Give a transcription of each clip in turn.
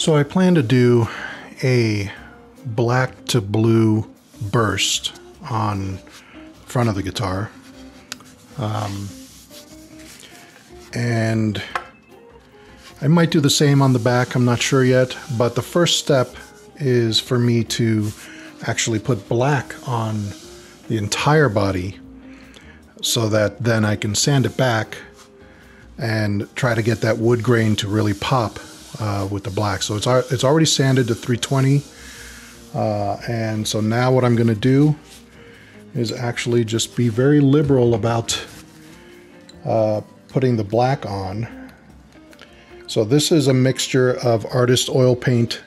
So I plan to do a black to blue burst on the front of the guitar. And I might do the same on the back, I'm not sure yet, but the first step is for me to actually put black on the entire body so that then I can sand it back and try to get that wood grain to really pop with the black. So it's already sanded to 320, and so now what I'm going to do is actually just be very liberal about putting the black on. So this is a mixture of artist oil paint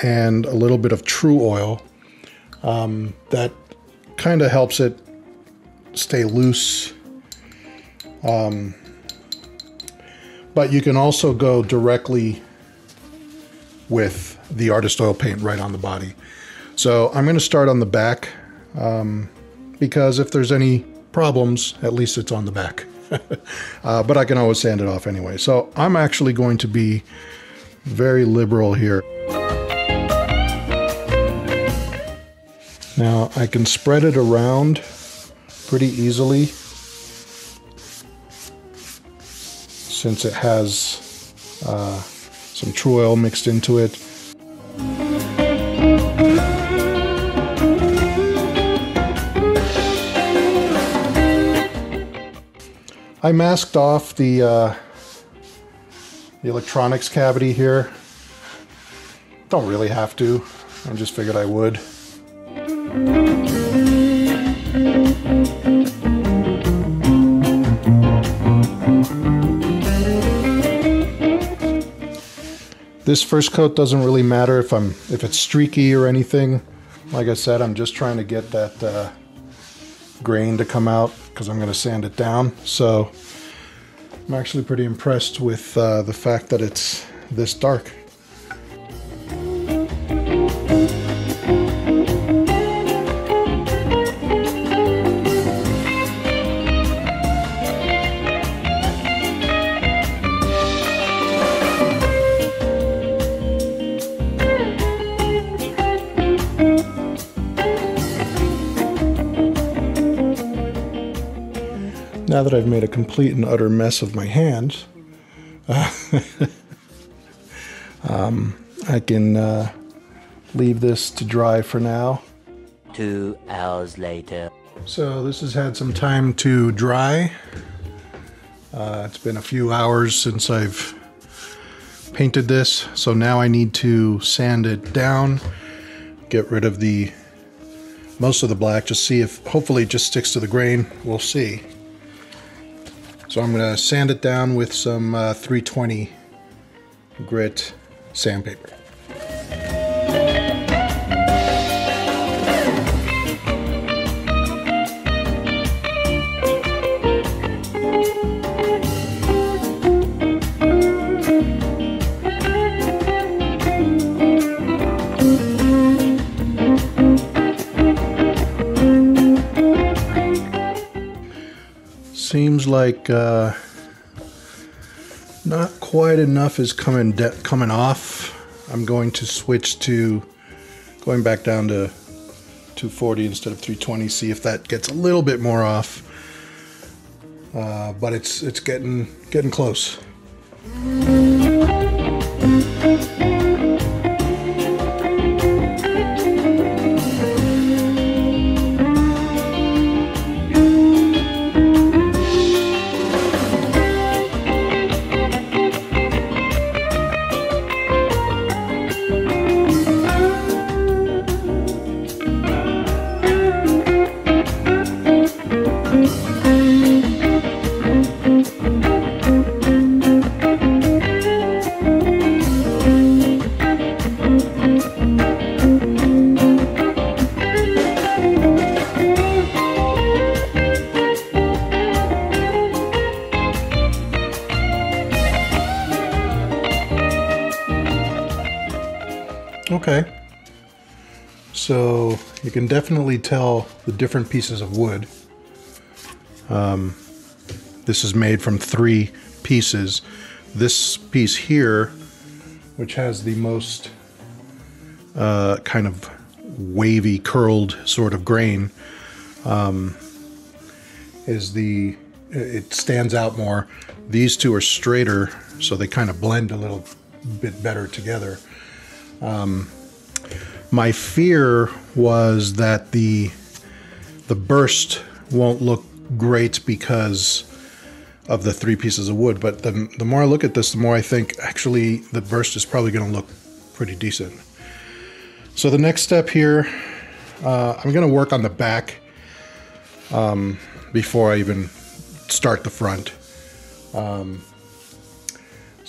and a little bit of Tru-Oil that kind of helps it stay loose. But you can also go directly with the artist oil paint right on the body. So I'm going to start on the back because if there's any problems, at least it's on the back. But I can always sand it off anyway. So I'm actually going to be very liberal here. Now I can spread it around pretty easily since it has some Tru-Oil mixed into it. I masked off the electronics cavity here. Don't really have to. I just figured I would. This first coat doesn't really matter if it's streaky or anything. Like I said, I'm just trying to get that grain to come out because I'm going to sand it down. So I'm actually pretty impressed with the fact that it's this dark. Now that I've made a complete and utter mess of my hands, I can leave this to dry for now. 2 hours later. So this has had some time to dry. It's been a few hours since I've painted this, so now I need to sand it down, get rid of most of the black, just see if hopefully it just sticks to the grain. We'll see. So I'm going to sand it down with some 320 grit sandpaper. Seems like not quite enough is coming off. I'm going to switch to going back down to 240 instead of 320. See if that gets a little bit more off. But it's getting close. Okay, so you can definitely tell the different pieces of wood. This is made from 3 pieces. This piece here which has the most kind of wavy, curled sort of grain, it stands out more. These two are straighter, so they kind of blend a little bit better together. My fear was that the burst won't look great because of the 3 pieces of wood, but the more I look at this, the more I think actually the burst is probably going to look pretty decent. So the next step here, I'm going to work on the back before I even start the front. So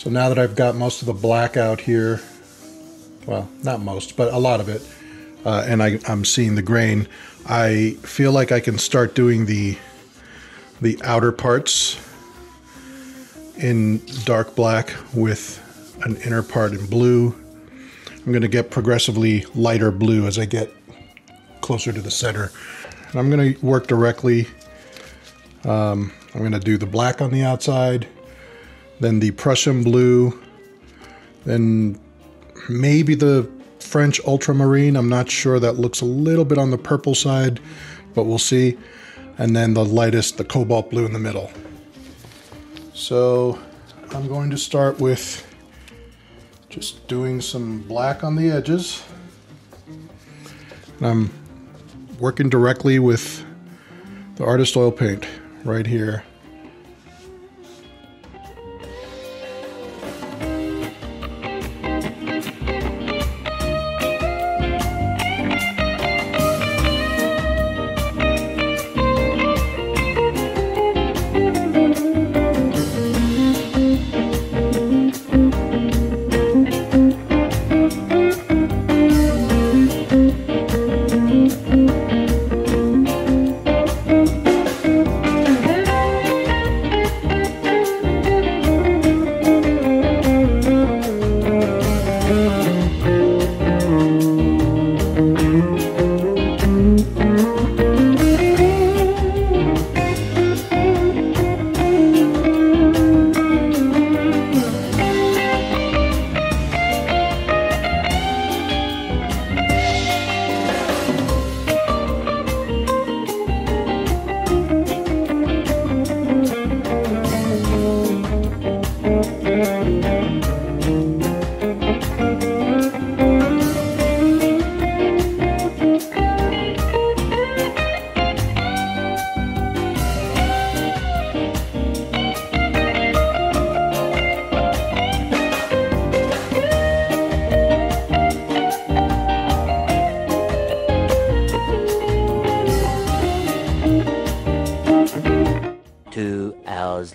now that I've got most of the black out here, well, not most, but a lot of it, and I'm seeing the grain, I feel like I can start doing the outer parts in dark black with an inner part in blue. I'm going to get progressively lighter blue as I get closer to the center. And I'm going to work directly. I'm going to do the black on the outside, then the Prussian blue, then maybe the French ultramarine. I'm not sure, that looks a little bit on the purple side, but we'll see. And then the lightest, the cobalt blue in the middle. So I'm going to start with just doing some black on the edges. And I'm working directly with the artist oil paint right here.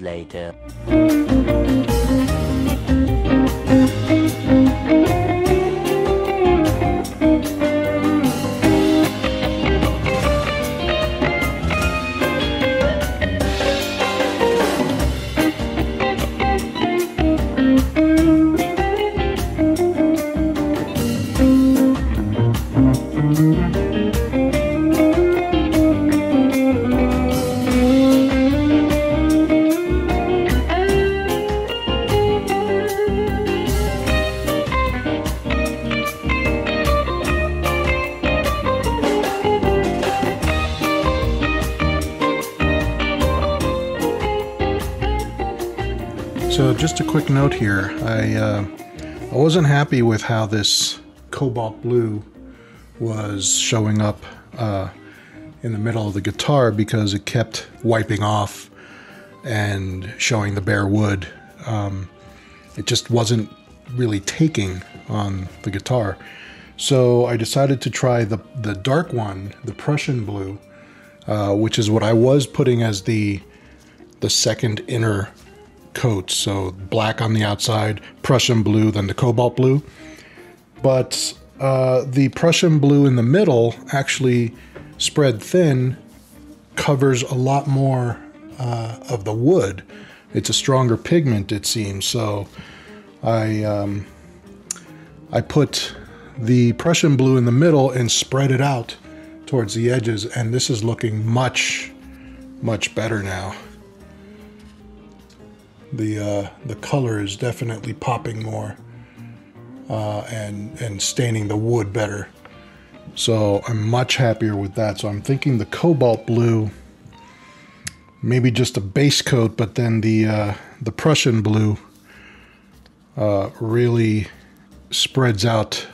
Later. So just a quick note here, I wasn't happy with how this cobalt blue was showing up in the middle of the guitar because it kept wiping off and showing the bare wood. It just wasn't really taking on the guitar. So I decided to try the dark one, the Prussian blue, which is what I was putting as the second inner coat. So black on the outside, Prussian blue, then the cobalt blue. But the Prussian blue in the middle, actually spread thin, covers a lot more of the wood. It's a stronger pigment, it seems. So I put the Prussian blue in the middle and spread it out towards the edges, and this is looking much better now. The color is definitely popping more. and staining the wood better. So I'm much happier with that. So I'm thinking the cobalt blue, maybe just a base coat, but then the Prussian blue really spreads out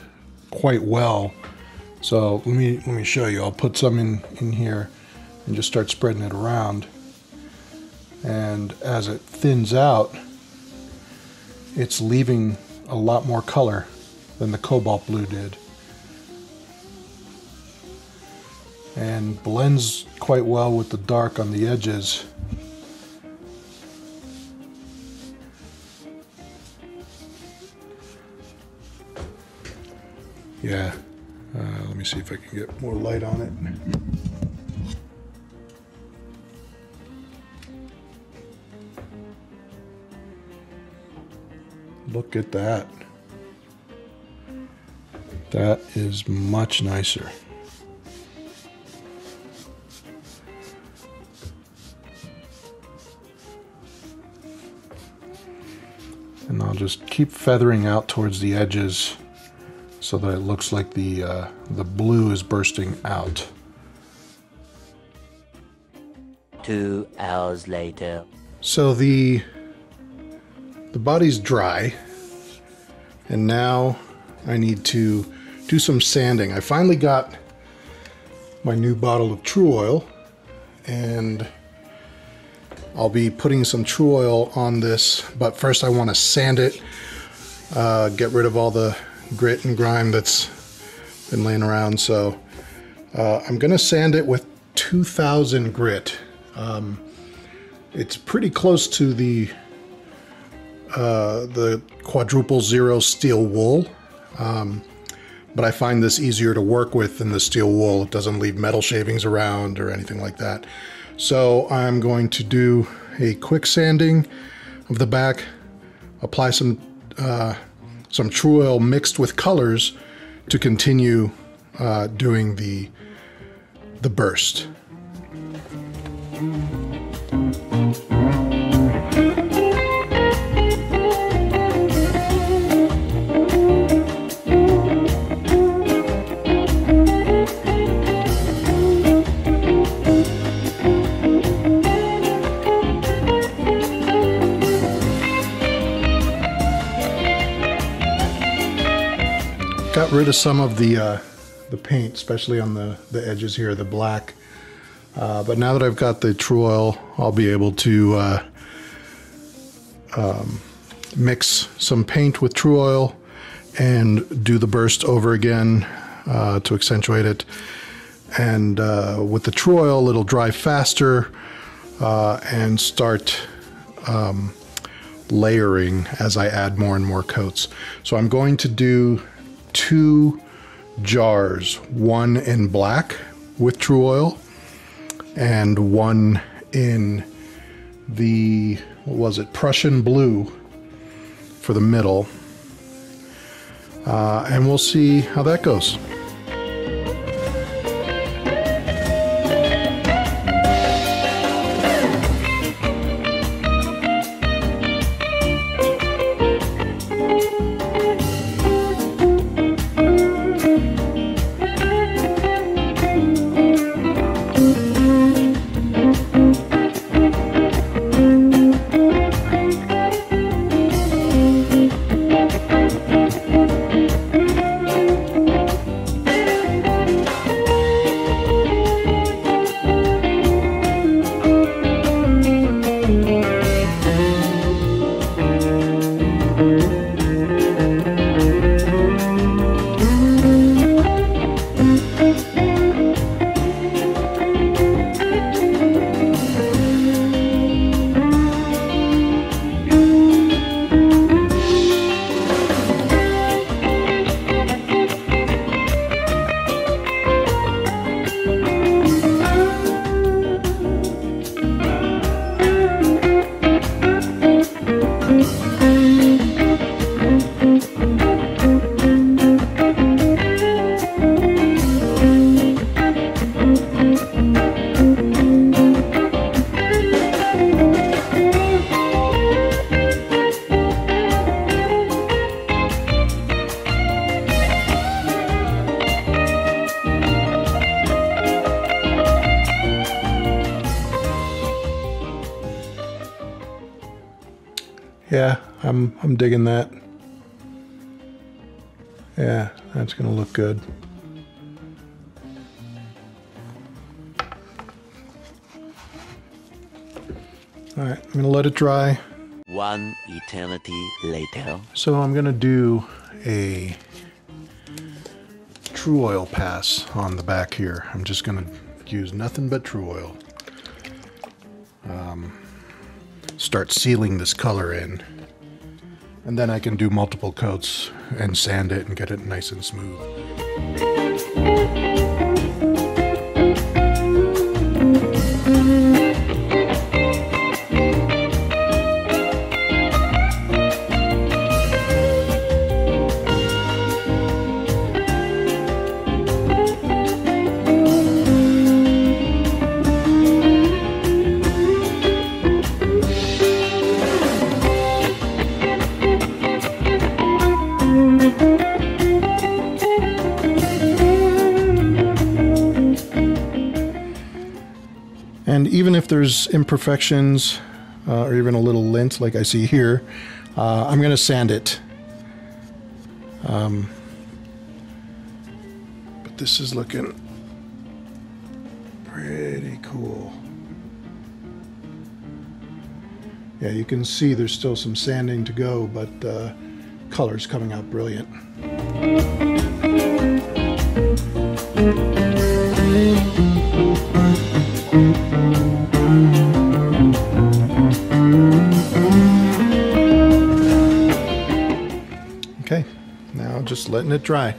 quite well. So let me show you. I'll put some in here and just start spreading it around. And as it thins out, it's leaving a lot more color than the cobalt blue did. And blends quite well with the dark on the edges. Yeah, let me see if I can get more light on it. Look at that. That is much nicer. And I'll just keep feathering out towards the edges so that it looks like the blue is bursting out. 2 hours later. So the body's dry, and now I need to do some sanding. I finally got my new bottle of Tru-Oil, and I'll be putting some Tru-Oil on this, but first I want to sand it, get rid of all the grit and grime that's been laying around. So I'm gonna sand it with 2000 grit. It's pretty close to the quadruple zero steel wool, but I find this easier to work with than the steel wool. It doesn't leave metal shavings around or anything like that. So I'm going to do a quick sanding of the back, apply some Tru-Oil mixed with colors to continue doing the burst. Got rid of some of the paint, especially on the edges here, the black. But now that I've got the Tru-Oil, I'll be able to mix some paint with Tru-Oil and do the burst over again to accentuate it. And with the Tru-Oil, it'll dry faster and start layering as I add more and more coats. So I'm going to do 2 jars, one in black with Tru-Oil and one in the, what was it, Prussian blue for the middle, and we'll see how that goes. Yeah, I'm digging that. Yeah, that's gonna look good. All right, I'm gonna let it dry. One eternity later. So I'm gonna do a Tru-Oil pass on the back here. I'm just gonna use nothing but Tru-Oil. Start sealing this color in. And then I can do multiple coats and sand it and get it nice and smooth. And even if there's imperfections or even a little lint like I see here, I'm going to sand it. But this is looking pretty cool. Yeah, you can see there's still some sanding to go, but color's coming out brilliant. Okay, now just letting it dry.